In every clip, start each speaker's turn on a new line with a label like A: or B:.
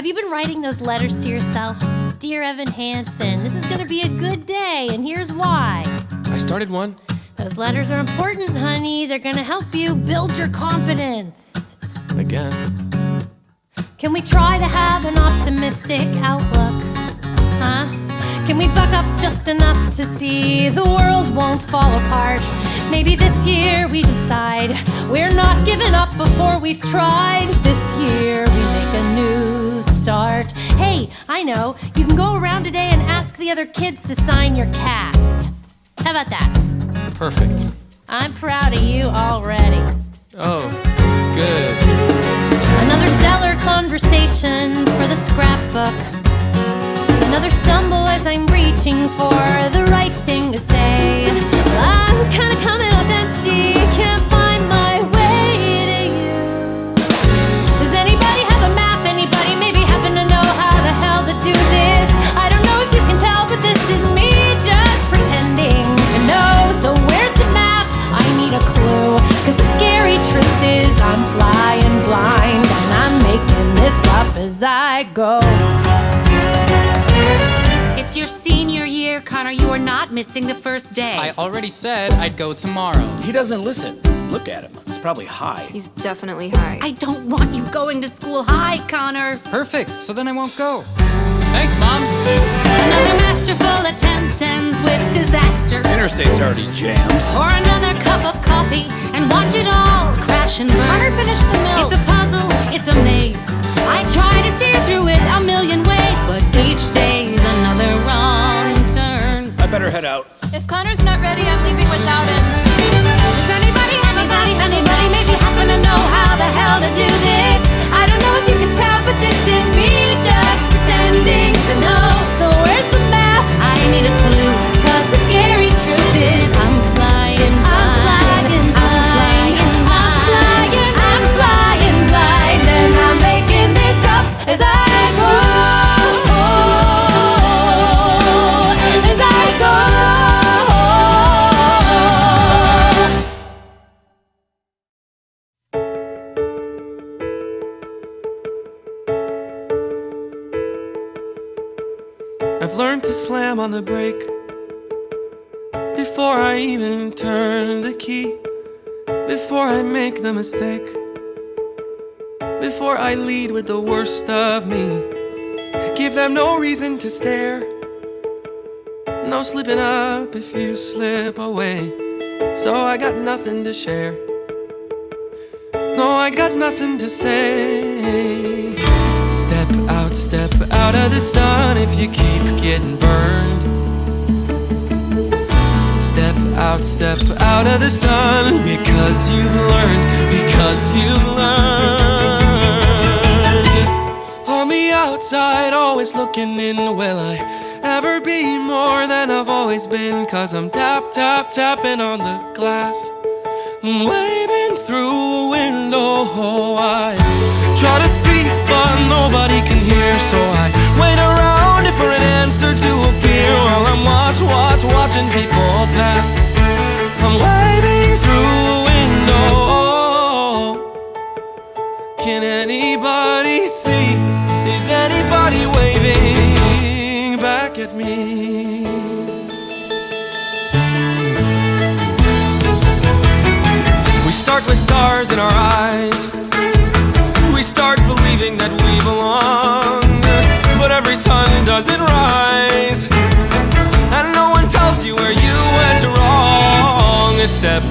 A: Have you been writing those letters to yourself? Dear Evan Hansen, this is gonna be a good day, and here's why.
B: I started one.
A: Those letters are important, honey. They're gonna help you build your confidence.
B: I guess.
A: Can we try to have an optimistic outlook? Huh? Can we buck up just enough to see the world won't fall apart? Maybe this year we decide we're not giving up before we've tried. This year we make a new start. Hey, I know, you can go around today and ask the other kids to sign your cast. How about that?
B: Perfect.
A: I'm proud of you already.
B: Oh, good.
A: Another stellar conversation for the scrapbook. Another stumble as I'm reaching for the right thing to say. I'm kinda coming up empty, can't find my way to you. Does anybody have a map? Anybody maybe happen to know how the hell to do this? I don't know if you can tell, but this is me just pretending to know. So where's the map? I need a clue. Cause the scary truth is I'm flying blind, and I'm making this up as I go.
C: It's your senior year, Connor. You are not missing the first day.
B: I already said I'd go tomorrow.
D: He doesn't listen. Look at him. He's probably high.
E: He's definitely high.
C: I don't want you going to school high, Connor.
B: Perfect, so then I won't go. Thanks, Mom.
C: Another masterful attempt ends with disaster.
D: Interstate's already jammed.
C: Or another cup of coffee and watch it all crash and burn.
E: Connor finished the milk.
C: It's a puzzle, it's a maze. I try to steer through it a million ways, but each day's another wrong turn.
D: I better head out.
E: If Connor's not ready, I'm leaving without him.
C: Does anybody maybe happen to know how the hell to do this? I don't know if you can tell, but this is me just pretending to know. So where's the map? I need a clue, cause the scary truth is I'm flying blind, and I'm making this up as I go. As I go.
F: I've learned to slam on the brake before I even turn the key, before I make the mistake, before I lead with the worst of me. Give them no reason to stare, no slipping up if you slip away. So I got nothing to share, no, I got nothing to say. Step out of the sun if you keep getting burned. Step out of the sun because you've learned, On the outside, always looking in, will I ever be more than I've always been? Cause I'm tapping on the glass, waving through a window. I try to speak but nobody can hear, so I wait around for an answer to appear while I'm watching people pass. I'm waving through a window. Can anybody see? Is anybody waving back at me? We start with stars in our eyes. We start believing that we belong, but every sun doesn't rise, and no one tells you where you went wrong. Step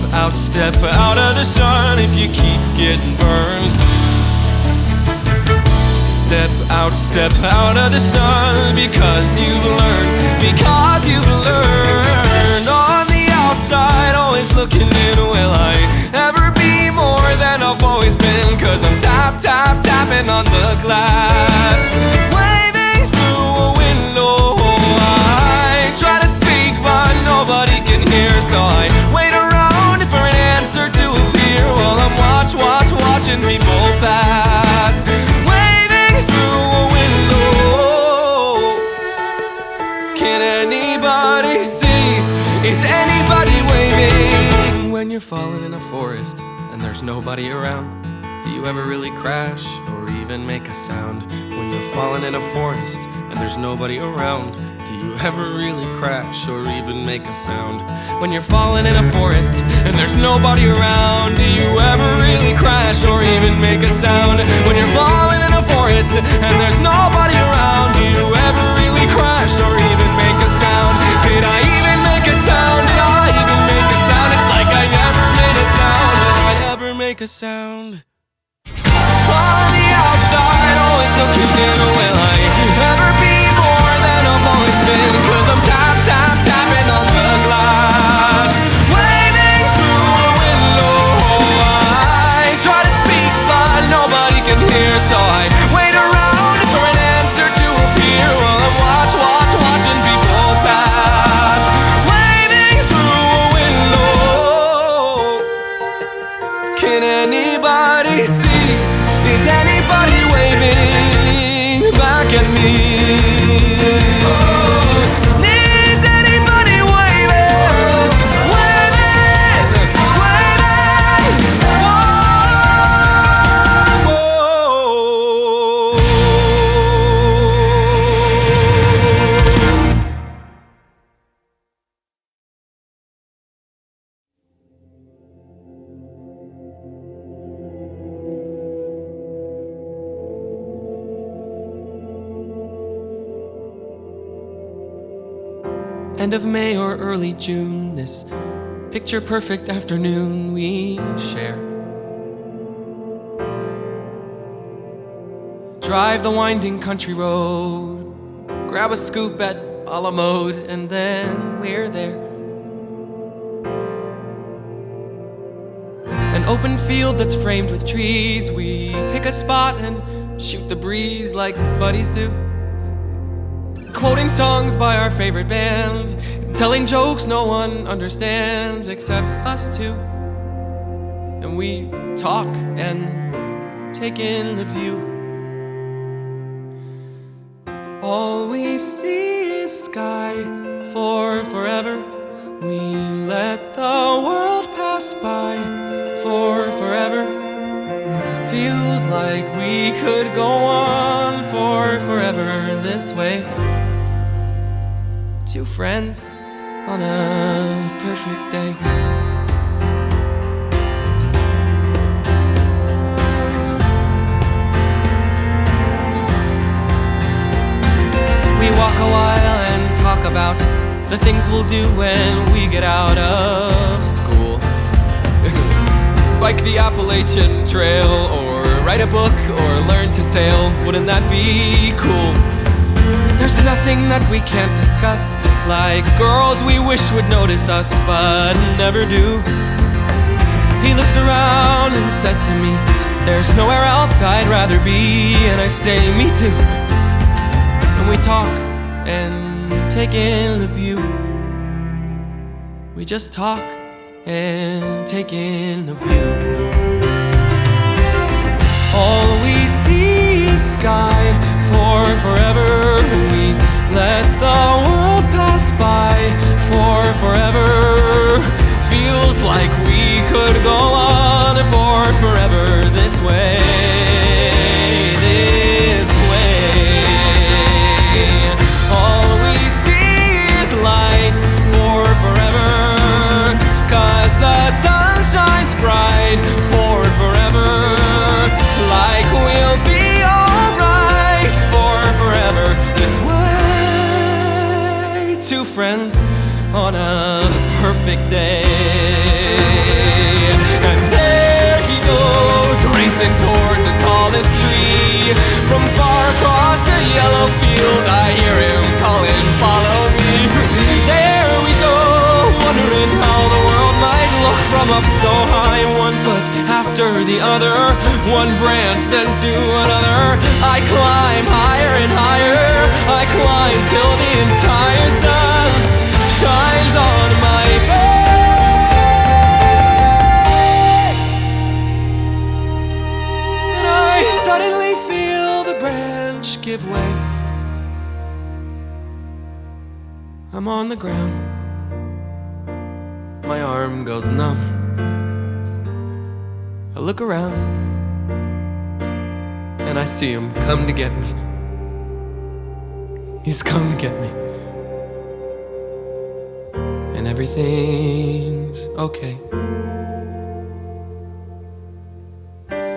F: out of the sun if you keep getting burned. Step out of the sun because you've learned, On the outside, always looking in, will I ever be more than I've always been? Cause I'm tapping on the glass, waving through a window. I try to speak but nobody can hear, so I wait around for an answer to appear while I'm watching people pass, waving through a window. Can anybody see? Is anybody waving? When you're falling in a forest and there's nobody around, do you ever really crash or even make a sound? When you're falling in a forest and there's nobody around, do you ever really crash or even make a sound? When you're falling in a forest and there's nobody around, do you ever really crash or even make a sound? When you're falling in a forest and there's nobody around, do you ever really crash or even make a sound? Did I even make a sound? Did I even make a sound? It's like I never made a sound. Did I ever make a sound? On the outside, always looking in, will I ever be more than I've always been? 'Cause I'm tapping on the glass, waving through a window. I try to speak, but nobody can hear, so I wait around for an answer to appear while I'm watching people pass, waving through a window. Can anybody see? Is anybody waving back at me? Is anybody waving? Waving! Whoa. End of May or early June, this picture-perfect afternoon we share. Drive the winding country road, grab a scoop at a la mode, and then we're there. An open field that's framed with trees, we pick a spot and shoot the breeze like buddies do. Quoting songs by our favorite bands, telling jokes no one understands except us two. And we talk and take in the view. All we see is sky for forever. We let the world pass by for forever. Feels like we could go on for forever this way. Two friends on a perfect day. We walk a while and talk about the things we'll do when we get out of school. Bike the Appalachian Trail, or write a book, or learn to sail. Wouldn't that be cool? There's nothing that we can't discuss, like girls we wish would notice us, but never do. He looks around and says to me, there's nowhere else I'd rather be, and I say, me too. And we talk and take in the view. We just talk and take in the view. All we see is sky for forever. We let the world pass by for forever. Feels like we could go on for forever this way. This way. All we see is light for forever. 'Cause the sun shines bright for forever. Like we'll be alright for forever this way. Two friends on a perfect day. And there he goes, racing toward the tallest tree. From far across a yellow field, I hear him calling, follow me. There we go, wondering how the world might look from up so high. One foot after the other, one branch then to another. I climb higher and higher. I climb till the entire sun shines on my face. And I suddenly feel the branch give way. I'm on the ground. My arm goes numb. I look around, and I see him come to get me. He's come to get me. And everything's okay.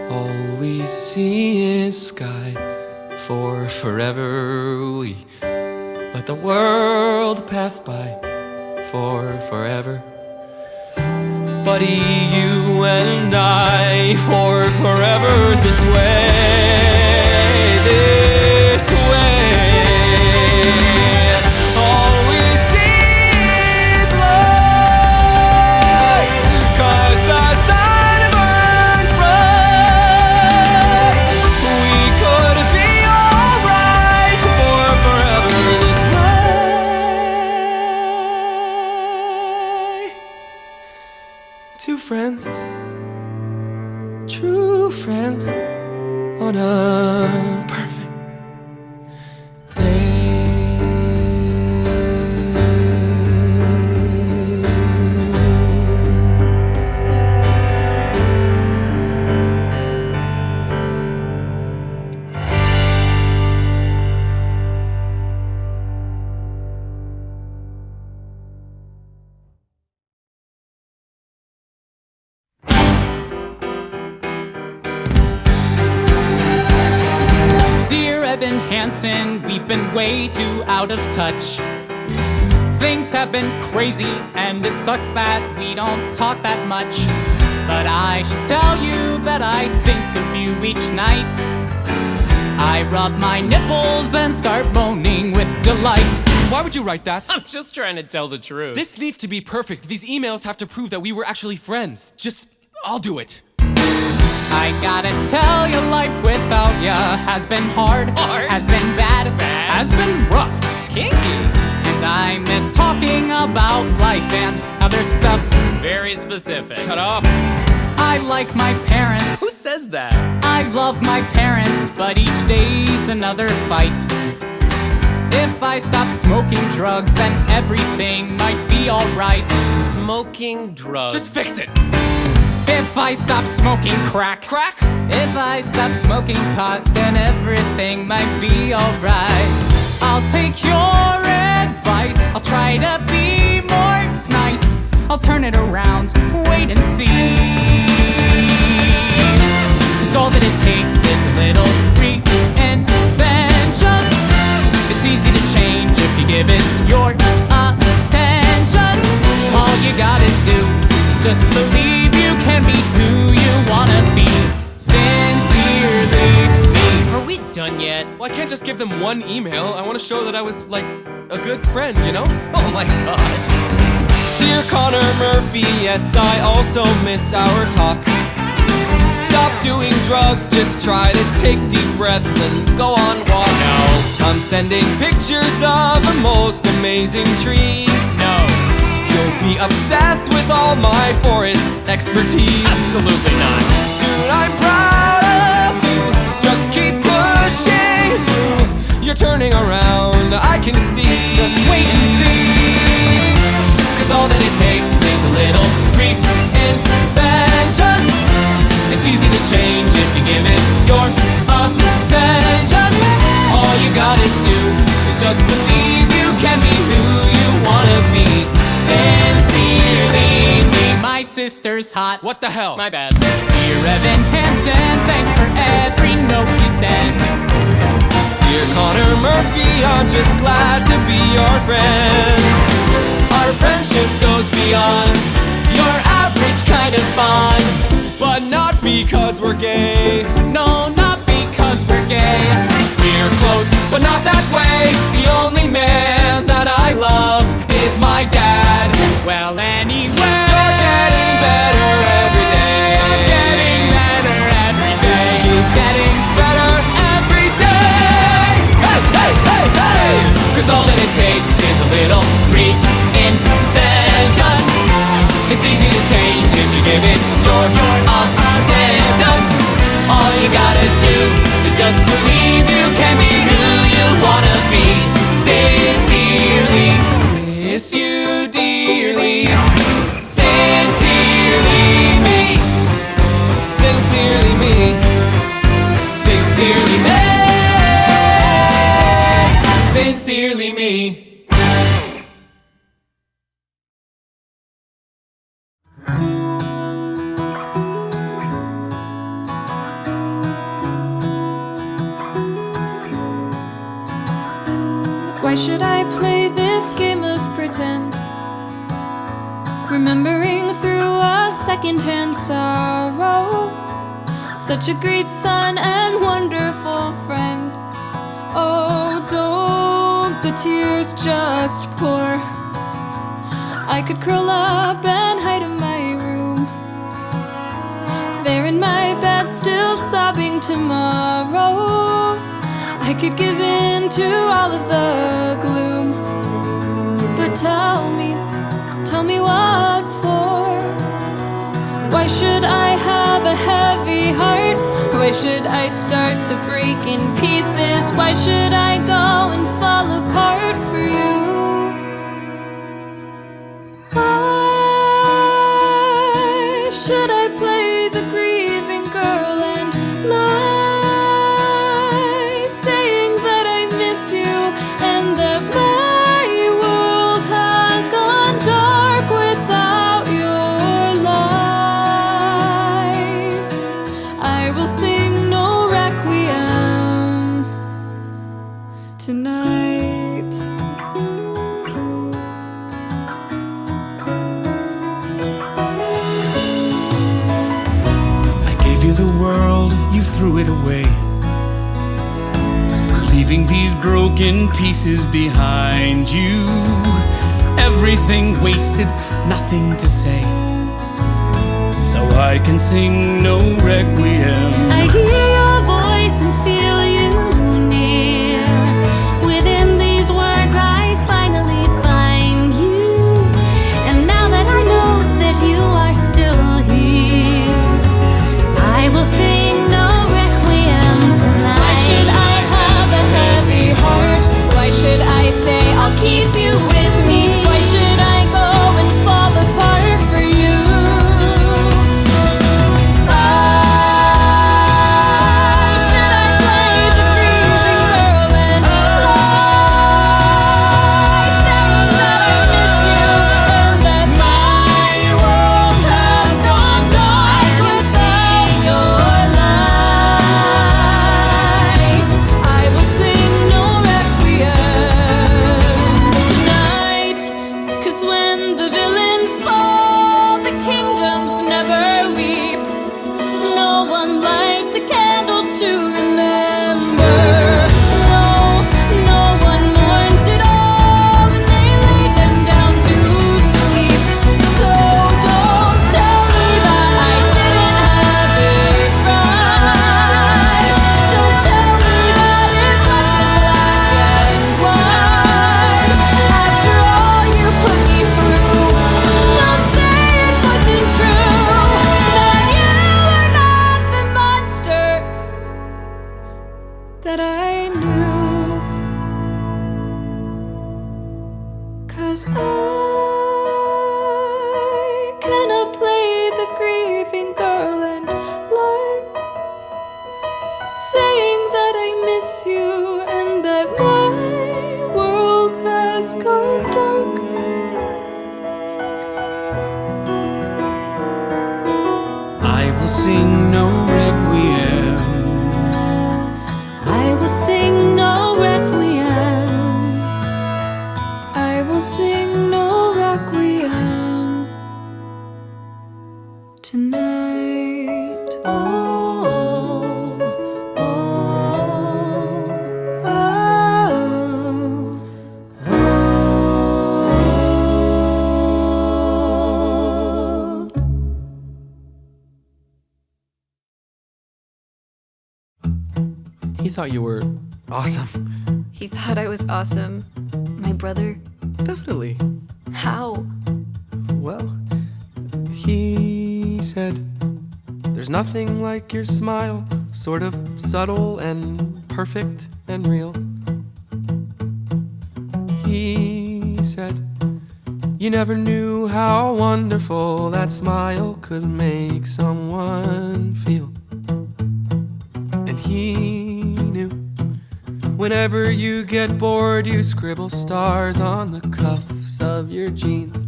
F: All we see is sky. For forever we let the world pass by. For forever, buddy, you and I. For forever this way, this way. All we see is light, 'cause the sun burns bright. We could be alright for forever this way. Two friends, true friends, on a perfect day.
B: Dear Evan Hansen, we've been way too out of touch. Things have been crazy, and it sucks that we don't talk that much. But I should tell you that I think of you each night. I rub my nipples and start moaning with delight.
F: Why would you write that?
G: I'm just trying to tell the truth.
F: This needs to be perfect. These emails have to prove that we were actually friends. I'll do it.
B: I gotta tell you, life without ya has been hard, has been bad, has been rough,
G: Kinky.
B: and I miss talking about life and other stuff.
G: Very specific.
F: Shut up.
B: I like my parents,
G: Who says that?
B: I love my parents, but each day's another fight. If I stop smoking drugs, then everything might be alright.
G: Smoking drugs.
F: Just fix it.
B: If I stop smoking crack, if I stop smoking pot, then everything might be alright. I'll take your advice, I'll try to be more nice. I'll turn it around, wait and see. 'Cause all that it takes is a little reinvention. It's easy to change if you give it your attention. All you gotta do is just believe you can be who you wanna be. Sincerely me.
G: Are we done yet?
F: Well, I can't just give them one email. I want to show that I was, like, a good friend, you know?
G: Oh my god.
F: Dear Connor Murphy, yes, I also miss our talks. Stop doing drugs, just try to take deep breaths and go on walks.
G: No.
F: I'm sending pictures of the most amazing trees.
G: No.
F: You'll be obsessed with all my forest expertise.
G: Absolutely not.
F: Dude, I'm proud of you. Just keep pushing through. You're turning around, I can see.
B: Just wait and see.
F: 'Cause all that it takes is a little reinvention. It's easy to change if you give it your attention. All you gotta do is just believe you can be who you wanna be. Sincerely me.
B: My sister's hot.
F: What the hell?
G: My bad.
B: Dear Evan Hansen, thanks for every note you send.
F: Dear Connor Murphy, I'm just glad to be your friend. Our friendship goes beyond your average kind of bond. But not because we're gay.
B: No, not because we're gay.
F: We're close, but not that way. The only man that I love is my dad.
B: Well, anyway,
F: You're getting better every day.
B: I'm getting better every day.
F: Keep getting better every day. Hey, hey, hey, hey! 'Cause all that it takes is a little reinvention. It's easy to change if you give it your attention. All you gotta do is just believe you can be who you wanna be. Sincerely, miss you dearly.
B: sincerely me.
C: Why should I play this game of pretend? Remembering through a second-hand sorrow, such a great son and wonderful friend. Oh, don't the tears just pour. I could curl up and hide in my room, there in my bed still sobbing tomorrow. I could give in to all of the gloom. But tell me what for? Why should I have a heavy heart? Why should I start to break in pieces? Why should I go and fall apart for you? Why should I play the grieving girl and lie, saying that I miss you and that my world has gone dark without your light? I will sing no requiem tonight.
F: The world, you threw it away, leaving these broken pieces behind you. Everything wasted, nothing to say, so I can sing no requiem.
C: I hear your voice and feel you near. Within these words I finally find you. And now that I know that you are still here, I will sing no requiem tonight. Why should I have a heavy heart? Why should I say I'll keep you with me? Why should I go and fall apart for you? Why should I play the grieving girl and lie, saying that I miss you and that my world has gone dark without your light? I will sing no requiem tonight, 'cause when the villains fall, the kingdoms never weep. No one lights a candle to remember. No, no one mourns at all when they lay them down to sleep. So don't tell me that I didn't have it right. Don't tell me that it wasn't black and white. After all you put me through, don't say it wasn't true, that you are not the monster that I knew. 'Cause I cannot play the grieving girl and lie, saying that I miss you and that my world has gone dark.
F: I will sing no requiem.
C: I will sing no requiem. I will sing no requiem tonight. Oh, oh, oh, oh.
H: He thought you were awesome.
E: He thought I was awesome. My brother.
H: Definitely.
E: How?
H: Well, he said, there's nothing like your smile, sort of subtle and perfect and real. He said, you never knew how wonderful that smile could make someone feel. And he knew Whenever you get bored, you scribble stars on the cuffs of your jeans.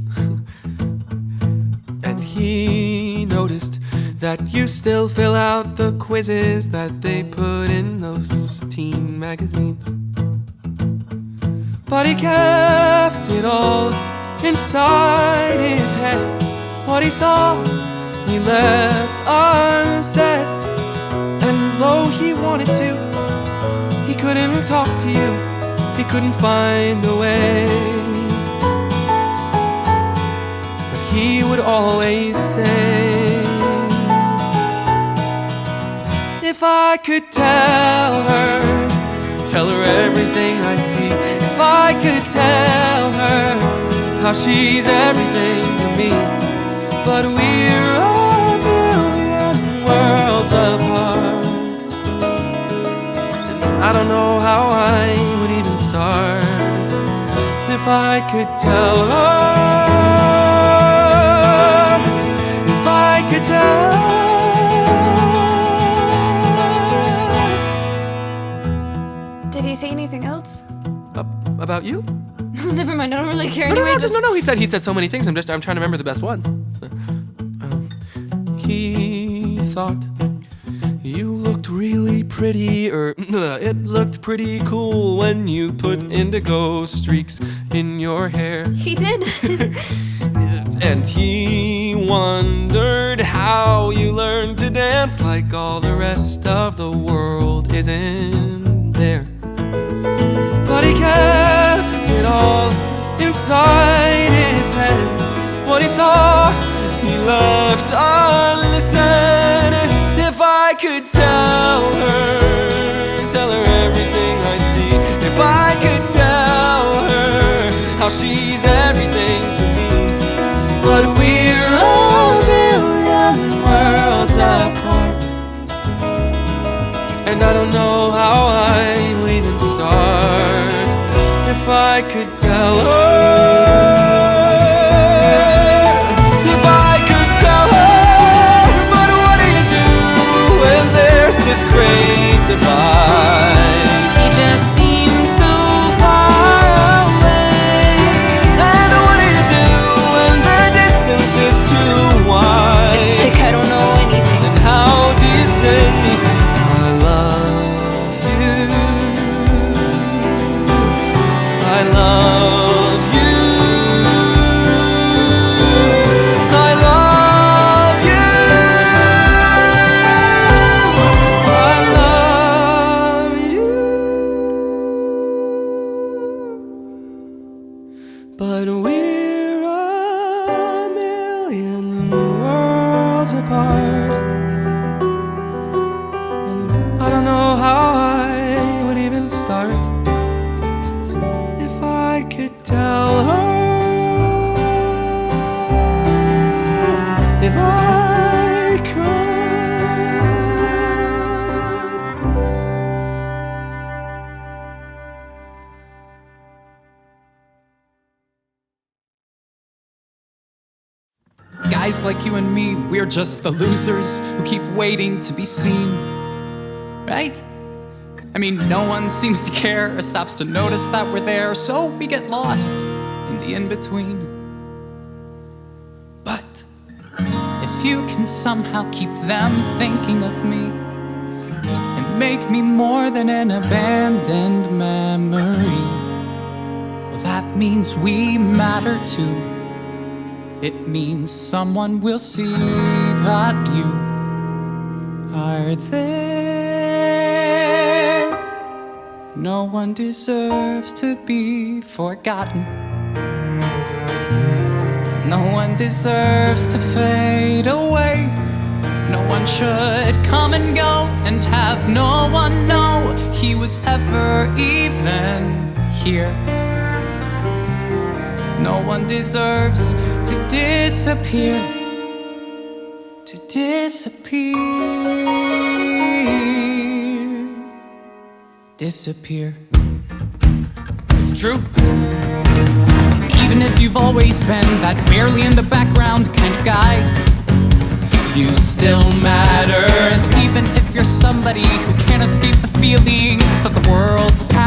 H: And he noticed that you still fill out the quizzes that they put in those teen magazines. But he kept it all inside his head. What he saw, he left unsaid. And though he wanted to, he couldn't talk to you. He couldn't find a way. But he would always say, if I could tell her everything I see. If I could tell her how she's everything to me. But we're a million worlds apart, and I don't know how I would even start. If I could tell her, if I could tell.
E: Did he say anything else?
H: About you?
E: Never mind, I don't really care.
H: No, he said so many things. I'm trying to remember the best ones. So, he thought you looked really pretty, or it looked pretty cool when you put indigo streaks in your hair.
E: He did.
H: And he wondered how you learned to dance like all the rest of the world isn't there. But he kept it all inside his head. What he saw, he left unsaid. If I could tell her everything I see. If I could tell her how she's everything to me. But we're a million worlds apart, and I don't know how I would even start. If I could tell her, if I could tell her. But what do you do when there's this great divide?
C: He just seems so far away.
H: And what do you do when the distance is too wide?
E: It's like I don't know anything.
H: And how do you say I love you? I love you. I love you. I love you. But we're a million worlds apart, and I don't know how I would even start. If I could tell her, if I could.
B: Guys like you and me, we're just the losers who keep waiting to be seen, right? I mean, no one seems to care or stops to notice that we're there, so we get lost in the in-between. But if you can somehow keep them thinking of me and make me more than an abandoned memory, well, that means we matter too. It means someone will see that you are there. No one deserves to be forgotten. No one deserves to fade away. No one should come and go and have no one know he was ever even here. No one deserves to disappear, to disappear, disappear. It's true. Even if you've always been that barely in the background kind of guy, you still matter. And even if you're somebody who can't escape the feeling that the world's past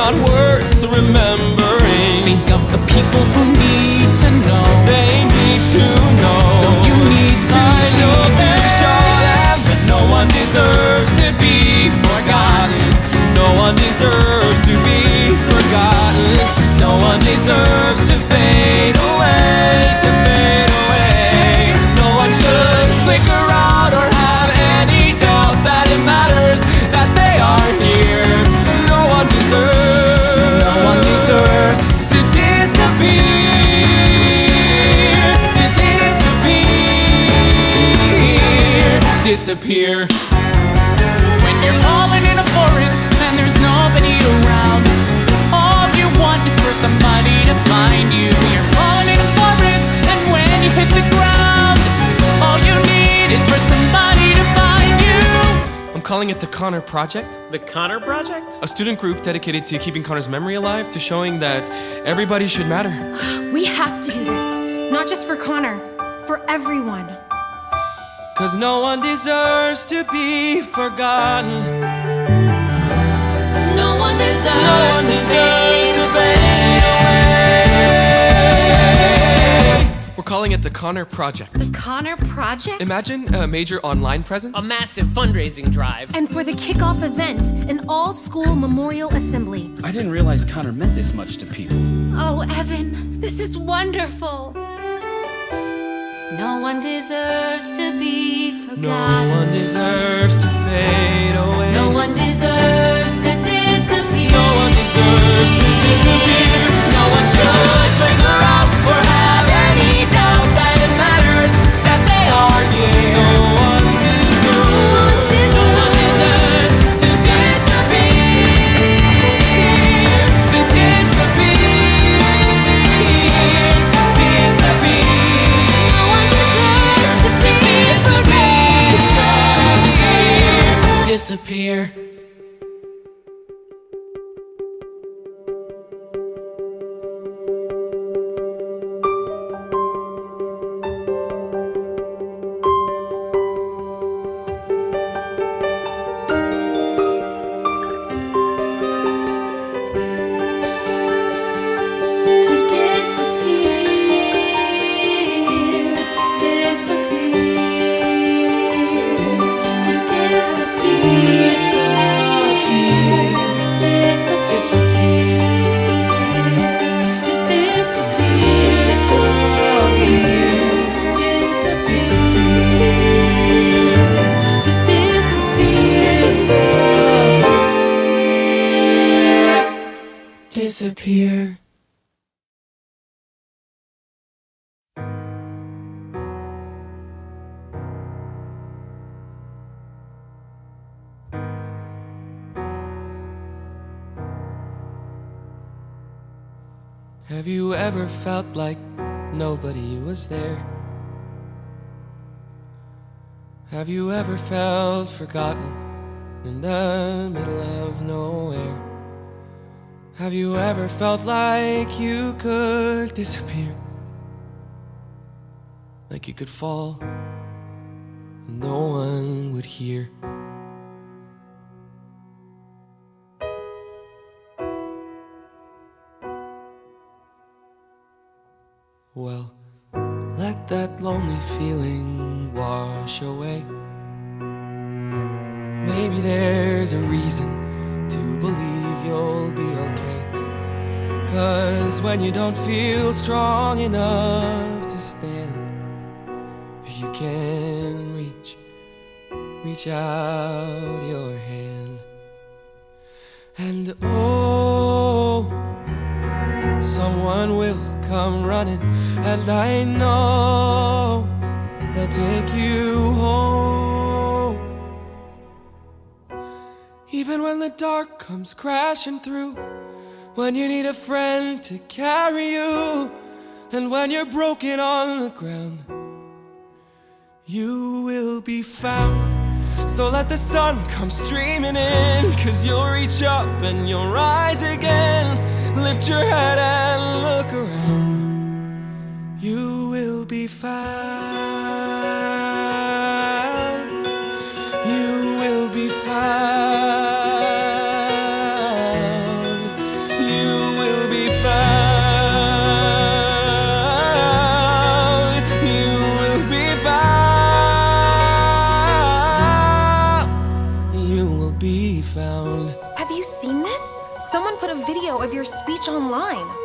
H: not worth remembering.
B: Think of the people who need to know.
H: They need to know.
B: So you need to show them
H: that no one deserves to be forgotten. No one deserves to be forgotten. No one deserves to fade away, to fade away. No one should flicker out or have any doubt that it matters that they are here. No one deserves to disappear, to disappear. When you're falling in a forest and there's nobody around, all you want is for somebody to find you. You're falling in a forest, and when you hit the ground, all you need is for somebody to find you. I'm calling it the Connor Project.
G: The Connor Project?
H: A student group dedicated to keeping Connor's memory alive, to showing that everybody should matter.
C: We have to do this. Not just for Connor, for everyone.
H: 'Cause no one deserves to be forgotten.
C: No one deserves to fade
H: away. We're calling it the Connor Project.
C: The Connor Project?
H: Imagine a major online presence.
G: A massive fundraising drive.
C: And for the kickoff event, an all-school memorial assembly.
D: I didn't realize Connor meant this much to people.
C: Oh, Evan, this is wonderful. No one deserves to be forgotten.
H: No one deserves to fade away.
C: No one deserves to disappear.
H: No one deserves to disappear. No one should figure out or have any doubt that it matters that they are here. No one deserves to disappear. To disappear. Disappear.
C: No one deserves to be forgotten.
H: Disappear.
C: To disappear, disappear, to disappear, disappear, to
H: Disappear. Have you ever felt like nobody was there? Have you ever felt forgotten in the middle of nowhere? Have you ever felt like you could disappear? Like you could fall and no one would hear? Well, let that lonely feeling wash away. Maybe there's a reason to believe you'll be okay. 'Cause when you don't feel strong enough to stand, if you can reach out your hand. And oh, someone will come running, and I know they'll take you home. Even when the dark comes crashing through, when you need a friend to carry you, and when you're broken on the ground, you will be found. So let the sun come streaming in, 'cause you'll reach up and you'll rise again. Lift your head and look around. You will be found. You will be found.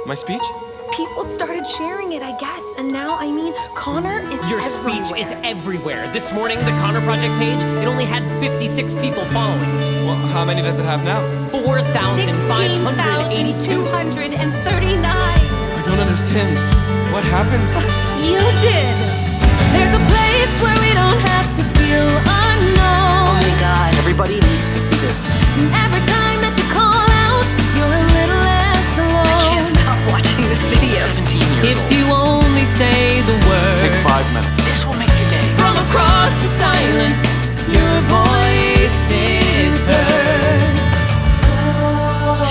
H: My speech?
C: People started sharing it, I guess, and now, I mean, Connor is
G: Your
C: everywhere.
G: speech is everywhere. This morning, the Connor Project page, it only had 56 people following.
H: Well, how many does it have now?
G: 4,582.
C: 16,239.
H: I don't understand. What happened?
C: You did.
A: There's a place where we don't have to feel unknown.
I: Oh my god, everybody needs to see this.
A: Every time that you call out, you're a little less alone.
E: Stop watching this video.
I: 17 years
G: If
I: old.
G: you only say the
I: Take
G: word
I: 5 minutes. This will make your day.
G: from across the silence, your voice is heard.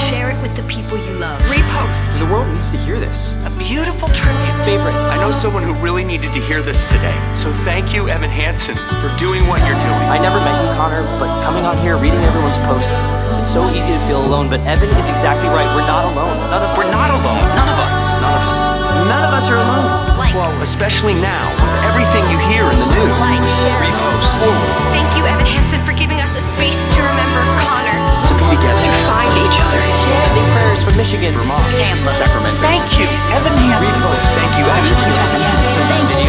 E: Share it with the people you love. Repost.
I: The world needs to hear this.
J: A beautiful tribute.
I: Favorite.
J: I know someone who really needed to hear this today. So thank you, Evan Hansen, for doing what you're doing.
I: I never met you, Connor, but coming on here, reading everyone's posts, it's so easy to feel alone, but Evan is exactly right. We're not alone. None of us.
J: We're not alone. None of us. None of us.
I: None of us are alone.
J: Well, especially now, with everything you hear in the news. Repost.
E: Thank you, Evan Hansen, for giving us a space to remember Connor.
I: To be together.
E: To find each other.
I: Sending prayers from Michigan, Vermont,
E: Tampa.
I: Sacramento.
J: Thank you, Evan Hansen. Thank you, Evan Hansen.
E: Thank you.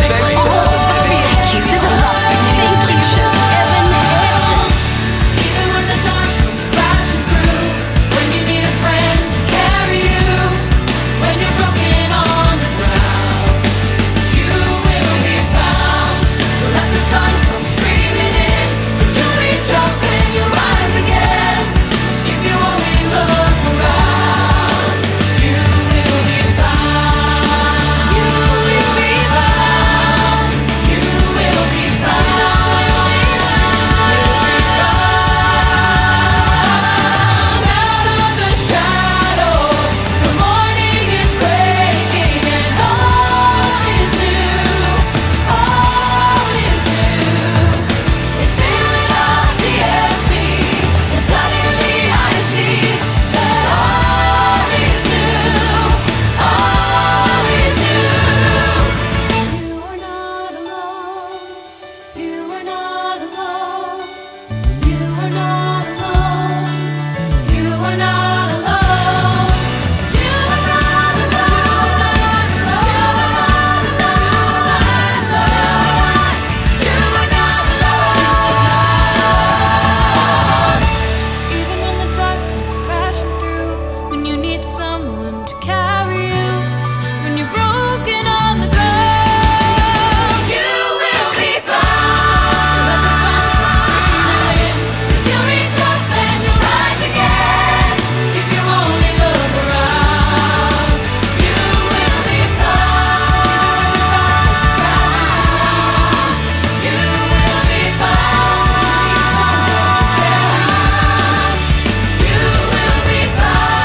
J: Thanks to Evan.
E: Thank you. This is awesome. Thank you, Evan Hansen.
C: Even when the dark comes crashing through, when you need a friend to carry you, when you're broken on the ground, you will be found. So let the sun come streaming in, 'cause you'll reach up when you rise again. If you only look around, you will be found. You will be found. You will be found. Out of the shadows, the morning is breaking, and all is new. All is new. It's filling up the empty, and suddenly I see that all is new. All is new. You are not alone. You are not alone. You are not alone. You are not alone. You are not alone. You are not alone. Even when the dark comes crashing through, when you need someone to carry you, when you're broken on the ground, you will be found. So let the sun come streaming in, 'cause you'll reach up and you'll rise again. If you only look around, you will be found. You will be found. You will be found.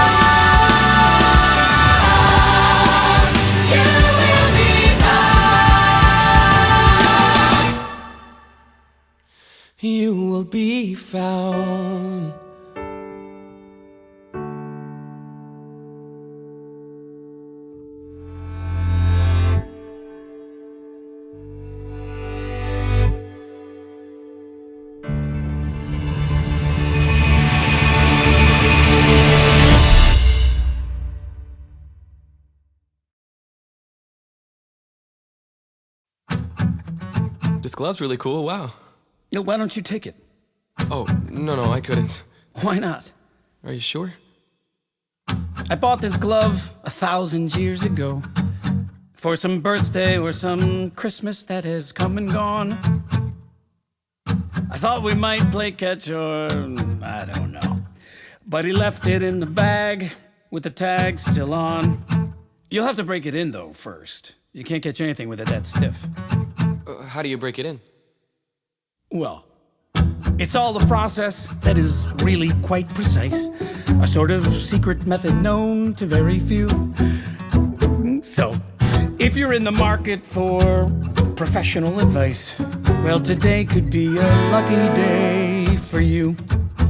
C: You will be found.
H: You will be found. This glove's really cool. Wow.
D: No, why don't you take it?
H: Oh, no, I couldn't.
D: Why not?
H: Are you sure?
D: I bought this glove 1,000 years ago for some birthday or some Christmas that has come and gone. I thought we might play catch or I don't know. But he left it in the bag with the tag still on. You'll have to break it in though first. You can't catch anything with it that stiff.
H: How do you break it in?
D: Well, it's all the process that is really quite precise. A sort of secret method known to very few. So, if you're in the market for professional advice, well, today could be a lucky day for you.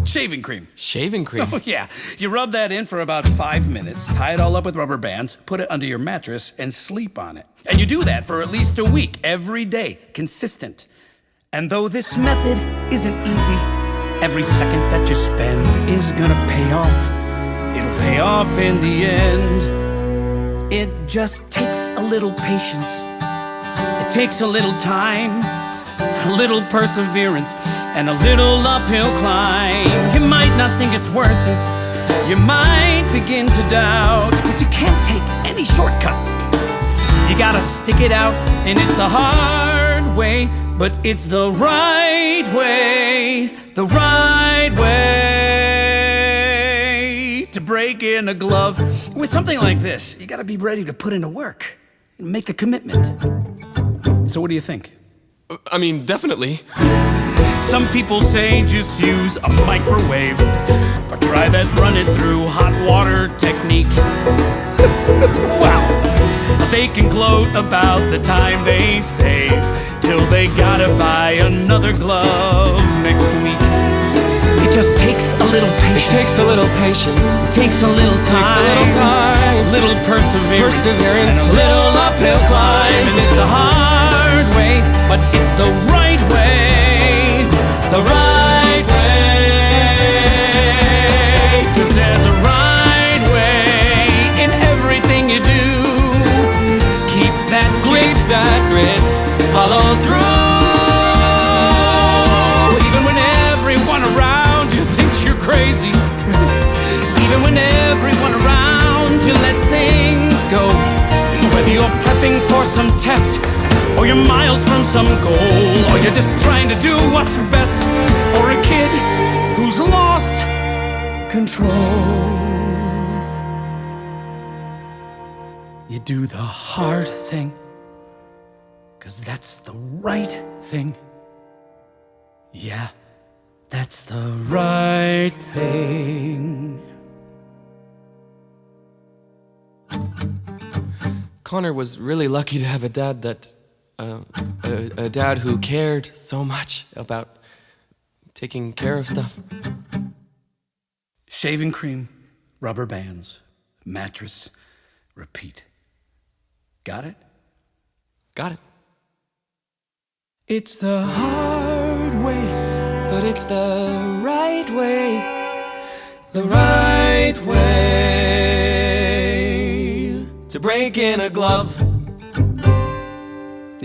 D: Shaving cream.
H: Shaving cream?
D: Oh, yeah. You rub that in for about 5 minutes, tie it all up with rubber bands, put it under your mattress, and sleep on it. And you do that for at least a week, every day, consistent. And though this method isn't easy, every second that you spend is gonna pay off. It'll pay off in the end. It just takes a little patience. It takes a little time, a little perseverance, and a little uphill climb. You might not think it's worth it. You might begin to doubt, but you can't take any shortcuts. You gotta stick it out, and it's the hard way, but it's the right way, the right way to break in a glove. With something like this, you gotta be ready to put in the work and make the commitment. So what do you think?
H: I mean, definitely.
D: Some people say just use a microwave, or try that run it through hot water technique. Wow, they can gloat about the time they save, till they gotta buy another glove next week. It just takes a little patience.
H: It takes a little patience.
D: It takes a little time.
H: Takes a little time.
D: A little perseverance.
H: And a little uphill climb.
D: And it's the hard way, but it's the right way. The right way. 'Cause there's a right way in everything you do. Keep that grit.
H: Keep that grit. Follow through.
D: Even when everyone around you thinks you're crazy. Even when everyone around you lets things go. Whether you're prepping for some test, or you're miles from some goal, or you're just trying to do what's best for a kid who's lost control. You do the hard thing, 'cause that's the right thing. Yeah, that's the right thing.
H: Connor was really lucky to have a dad that a dad who cared so much about taking care of stuff.
D: Shaving cream, rubber bands, mattress, repeat. Got it?
H: Got it.
D: It's the hard way,
H: But it's the right way. The right way to break in a glove.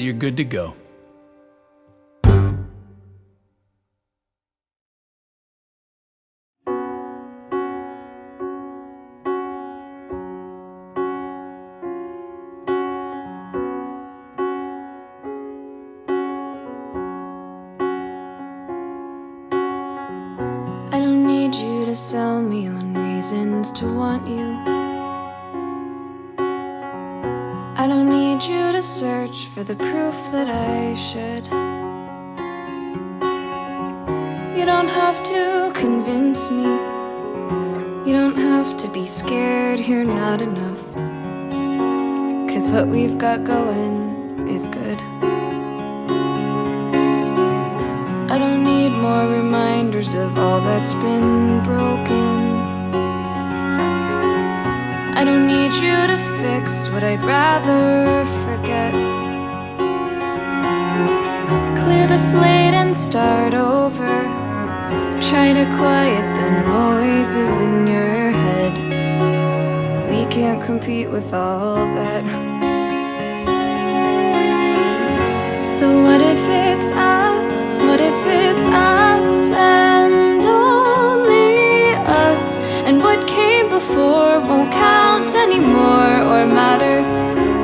D: you're good to go.
E: I don't need you to sell me on reasons to want you. I don't need you to search for the proof that I should. You don't have to convince me. You don't have to be scared you're not enough. 'Cause what we've got going is good. I don't need more reminders of all that's been broken. I don't need you to fix what I'd rather forget. Clear the slate and start over. Try to quiet the noises in your head. We can't compete with all that. So what if it's us? What if it's us and only us? And what came before won't count anymore or matter.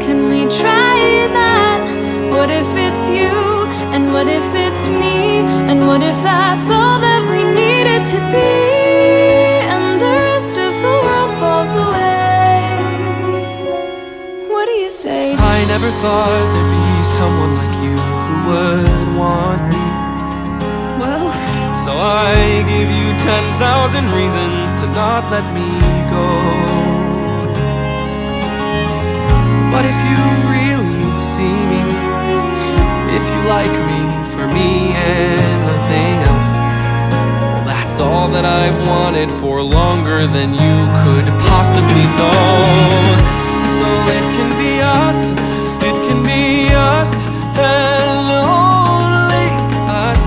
E: Can we try that? What if it's you? And what if it's me? And what if that's all that we needed to be? And the rest of the world falls away. What do you say?
H: I never thought there'd be someone like you who would want me.
E: Well,
H: So I give you 10,000 reasons to not let me go. But if you really see me, if you like me for me and nothing else, well, that's all that I've wanted for longer than you could possibly know. So it can be us, it can be us, and only us.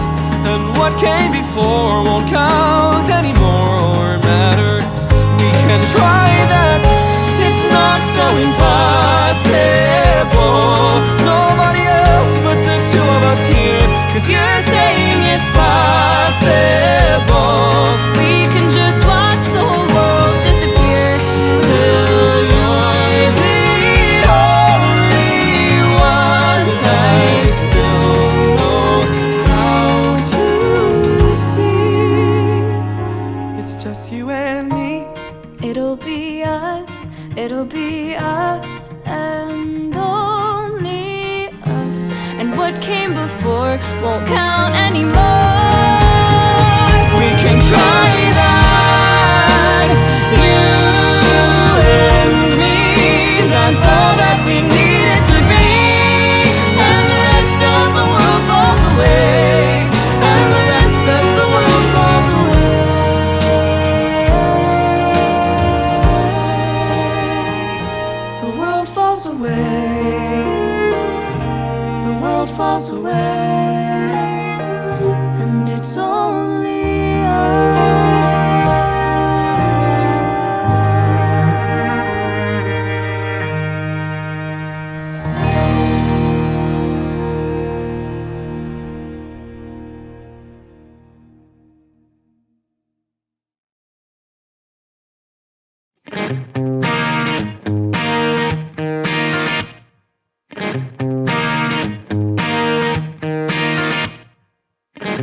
H: And what came before won't count anymore or matter. We can try that, it's not so impossible.
E: it'll be us and only us. And what came before won't count anymore.
F: We can try that, you and me. That's all that we needed to be. And the rest of the world falls away. And the rest of the world falls away. The world falls away. The world falls away. And it's only us.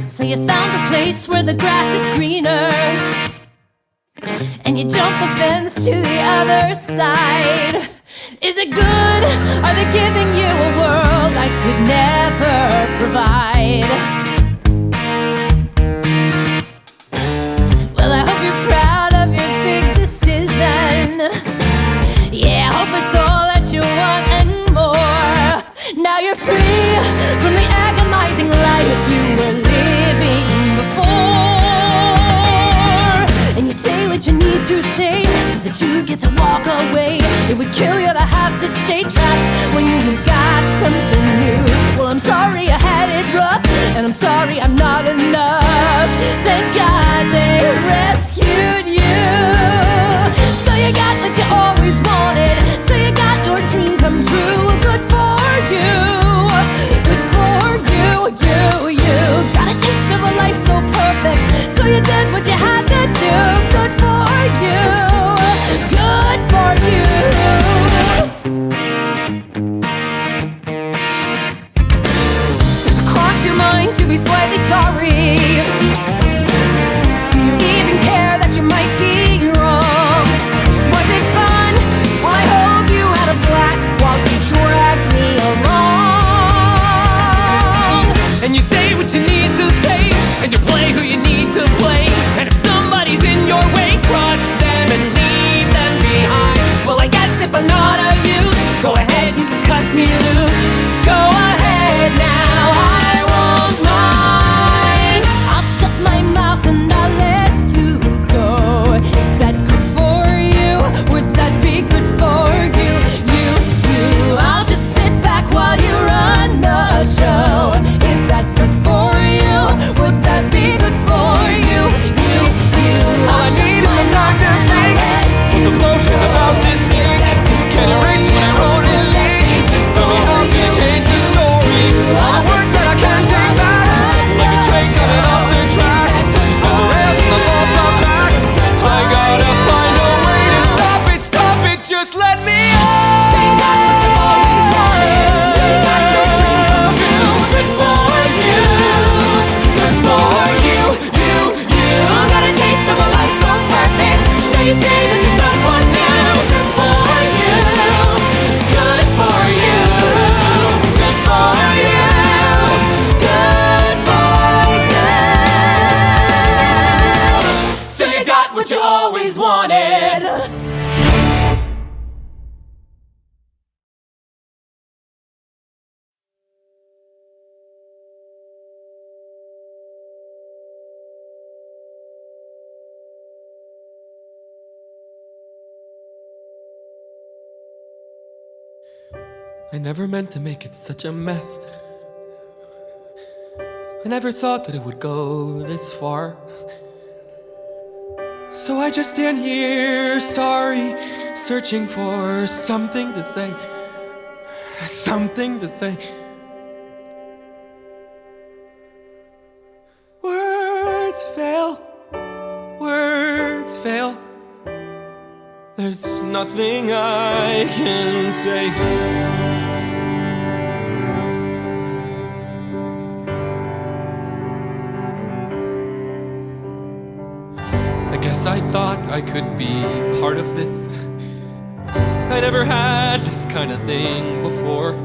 A: So you found a place where the grass is greener, and you jump the fence to the other side. Is it good? Are they giving you a world I could never provide? Well, I hope you're proud of your big decision. Yeah, I hope it's all that you want and more. Now you're free from the agonizing life you were living before. And you say what you need to say so that you get to walk away. It would kill you to have to stay trapped when you've got something new. Well, I'm sorry I had it rough, and I'm sorry I'm not enough. Thank God they rescued you. So you got what you always wanted. So you got your dream come true. Good for you. Good for you. You got a taste of a life so perfect. So you did what you had to do. Good for you. Good for you. Does it cross your mind to be slightly sorry? Do you even care that you might be wrong? Was it fun? Well, I hope you had a blast while you dragged me along.
F: And you say what you need to say, and you play who you need to play. And if somebody's in your way, crush them and leave them behind. Well, I guess if I'm not of use, go ahead and cut me loose. Go ahead now, I won't mind.
A: I'll shut my mouth and I'll let you go. Is that good for you? Would that be good for you? You. I'll just sit back while you run the show. Is that good for you? Would that be good for you?
F: All I need is some time to think. When the boat is about to sink, can erase what I wrote in ink. Tell me how can I change the story? All the words that I can't take back, like a train coming off the track. As the rails and the bolts all crack, I gotta find a way to stop it, just let me out.
A: Say that what you always wanted. Say that your dream comes true. Good for you.
F: Good for you.
A: Got a taste of a life so perfect. Now you say that you're someone new. Good for you. Good for you. Good for you. Good for you. So you got what you always wanted.
H: I never meant to make it such a mess. I never thought that it would go this far. So I just stand here, sorry, searching for something to say. Something to say. Words fail. Words fail. There's nothing I can say. I guess I thought I could be part of this. I never had this kind of thing before.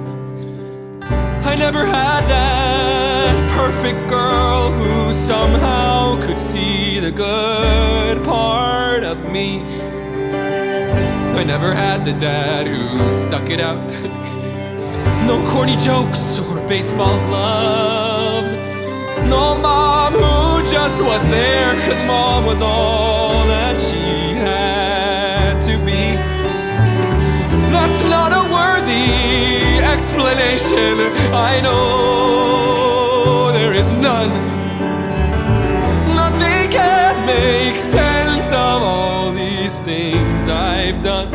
H: I never had that perfect girl who somehow could see the good part of me. I never had the dad who stuck it out. No corny jokes or baseball gloves. No mom who just was there 'cause mom was all that she had to be. That's not a worthy explanation. I know there is none. Nothing can make sense of all these things I've done.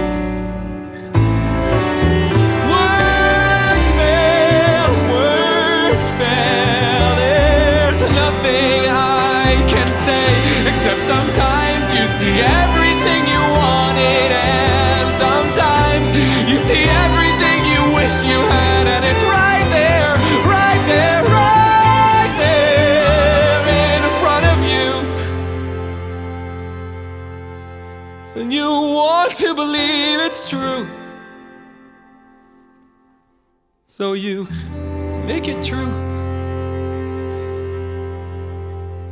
H: Words fail. There's nothing I can say except sometimes you see everything you wanted, and sometimes you see everything you wish you had, and it's right there, right there, right there in front of you. And you want to believe it's true, so you make it true.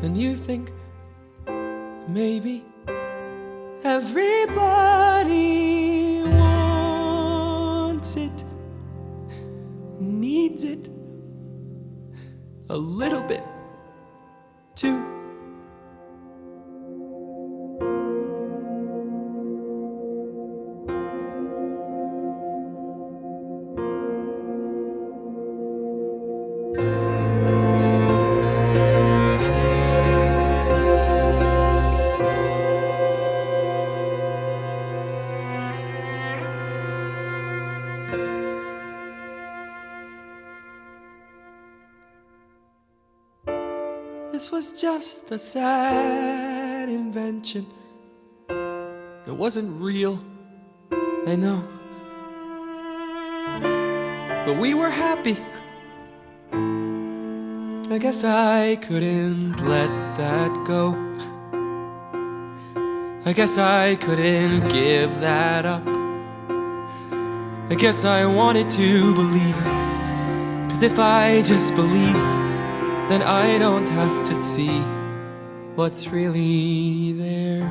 H: And you think maybe everybody wants it, needs it a little bit too. This was just a sad invention. It wasn't real, I know. But we were happy. I guess I couldn't let that go. I guess I couldn't give that up. I guess I wanted to believe. 'Cause if I just believe, then I don't have to see what's really there.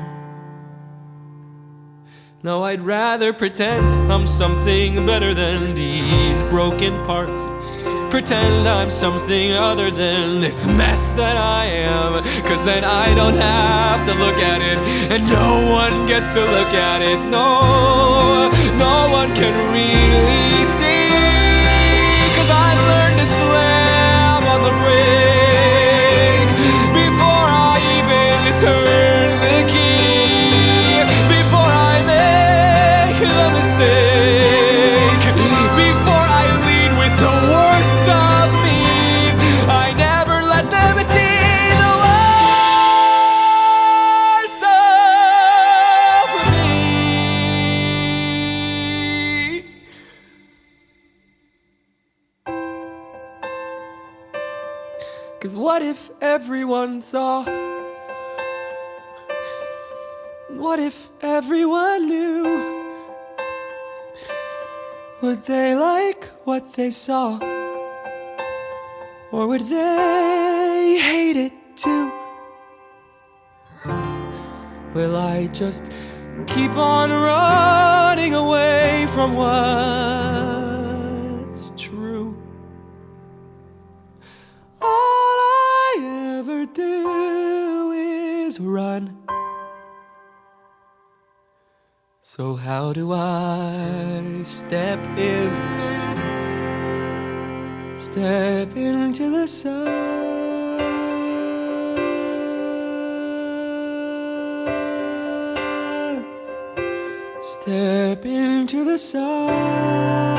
H: No, I'd rather pretend I'm something better than these broken parts. Pretend I'm something other than this mess that I am. 'Cause then I don't have to look at it, and no one gets to look at it. No, no one can really see. 'Cause I learned to slam on the brake before I even turn the key, before I make the mistake, before I lead with the worst of me. I never let them see the worst of me. 'Cause what if everyone saw? What if everyone knew? Would they like what they saw? Or would they hate it too? Will I just keep on running away from what's true? All I ever do is run. So how do I step into the sun, step into the sun.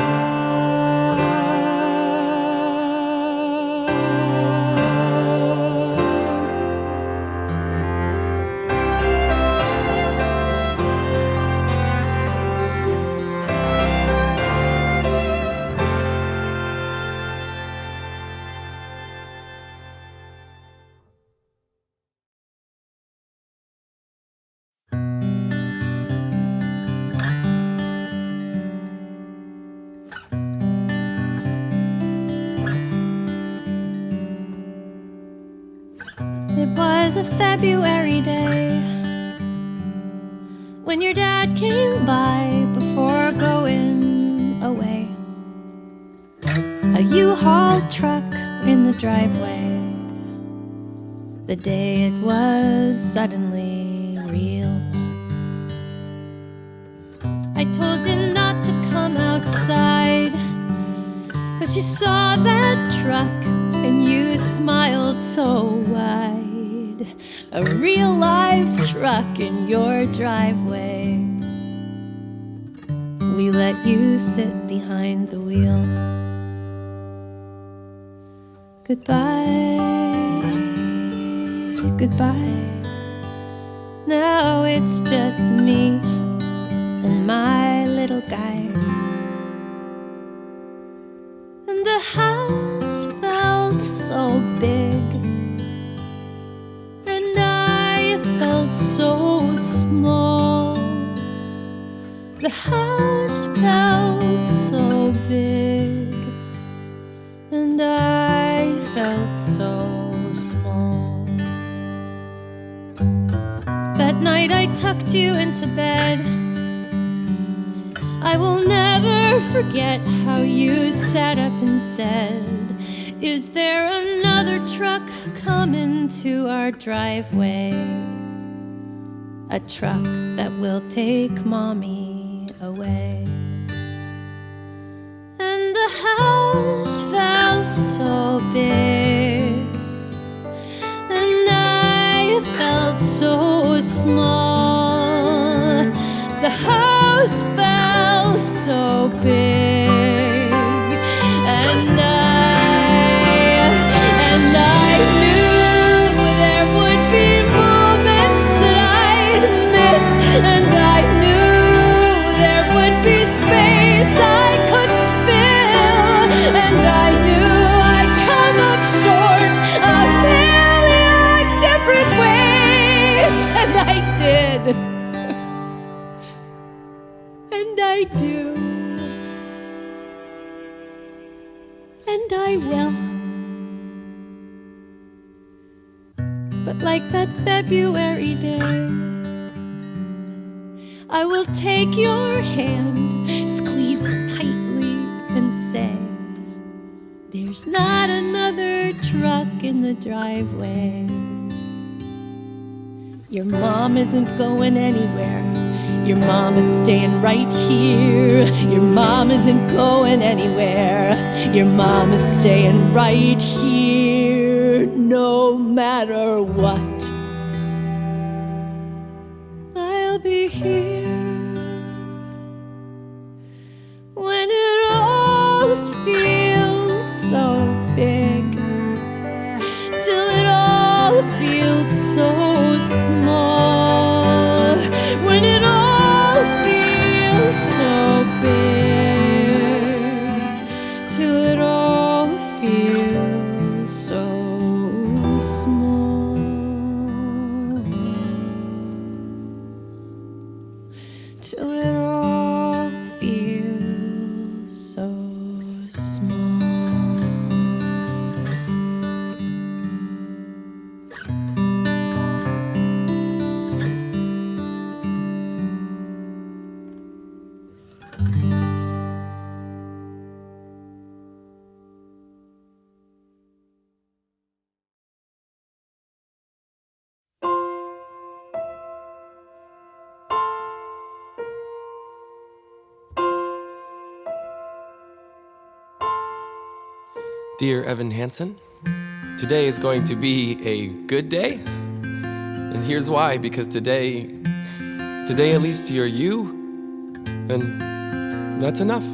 A: It was a February day when your dad came by before going away. A U-Haul truck in the driveway. The day it was suddenly real. I told you not to come outside, but you saw that truck and you smiled so wide. A real live truck in your driveway. We let you sit behind the wheel. Goodbye, goodbye. Now it's just me and my little guy. And the house felt so big, and I felt so small. The house felt so big, and I felt so small. That night I tucked you into bed. I will never forget how you sat up and said, "Is there another truck coming to our driveway? A truck that will take Mommy away." And the house felt so big, and I felt so small. The house felt so big, and I knew there would be moments that I'd miss, and I knew there would be space I couldn't fill, and I knew I'd come up short a million different ways, and I did. And I do, and I will. But like that February day, I will take your hand, squeeze it tightly, and say, "There's not another truck in the driveway. Your mom isn't going anywhere. Your mom is staying right here. Your mom isn't going anywhere. Your mom is staying right here, no matter what. I'll be here when it all feels so big, till it all feels so small. When it all feels so big, till it all feels so small. Till it all feels so small.
H: Dear Evan Hansen, today is going to be a good day. And here's why, because today at least you're you, and that's enough.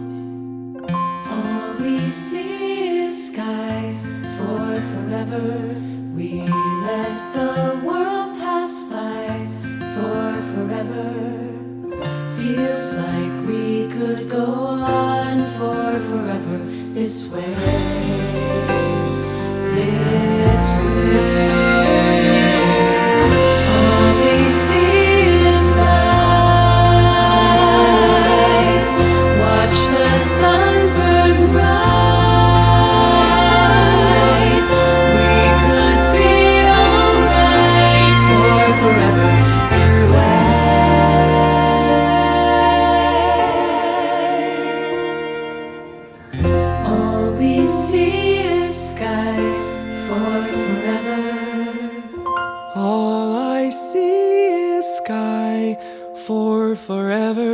G: All we see is sky for forever. We let the world pass by for forever. Feels like we could go on for forever this way. This way. All we see is light. Watch the
F: forever.